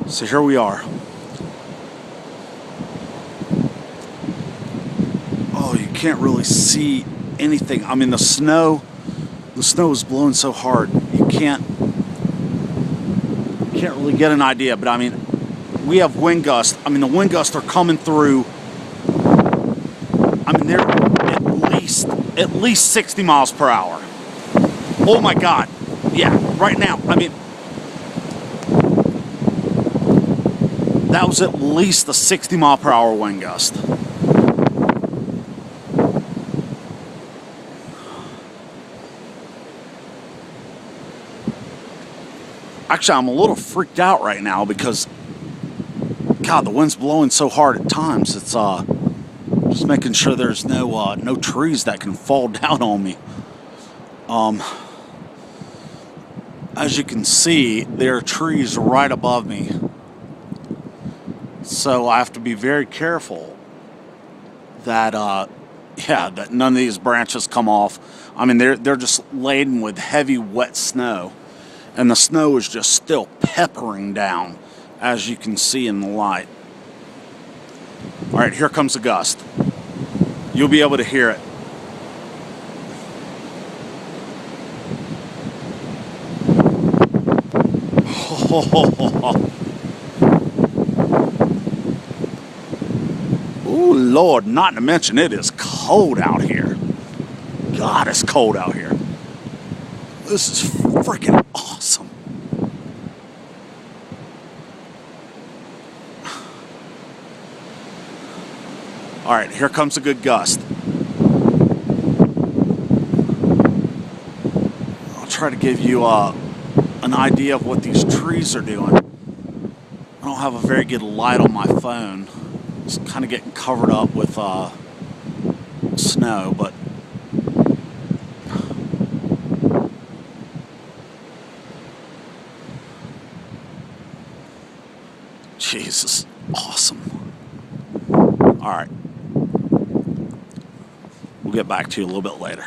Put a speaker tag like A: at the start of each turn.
A: So here we are. Oh, you can't really see anything. I mean, the snow is blowing so hard. You can't really get an idea, but I mean, we have wind gusts. I mean, the wind gusts are coming through. I mean, they're at least 60 miles per hour. Oh my God. Yeah, right now. I mean, that was at least a 60 mile per hour wind gust. Actually, I'm a little freaked out right now because, God, the wind's blowing so hard at times. It's just making sure there's no trees that can fall down on me. As you can see, there are trees right above me, so I have to be very careful that that none of these branches come off. I mean, they're just laden with heavy, wet snow. And the snow is just still peppering down, as you can see in the light. All right, here comes a gust. You'll be able to hear it. Oh, Lord, not to mention it is cold out here. God, it's cold out here. This is freaking awesome. All right, here comes a good gust. I'll try to give you an idea of what these trees are doing. I don't have a very good light on my phone. It's kind of getting covered up with snow, but Jesus, awesome. All right. We'll get back to you a little bit later.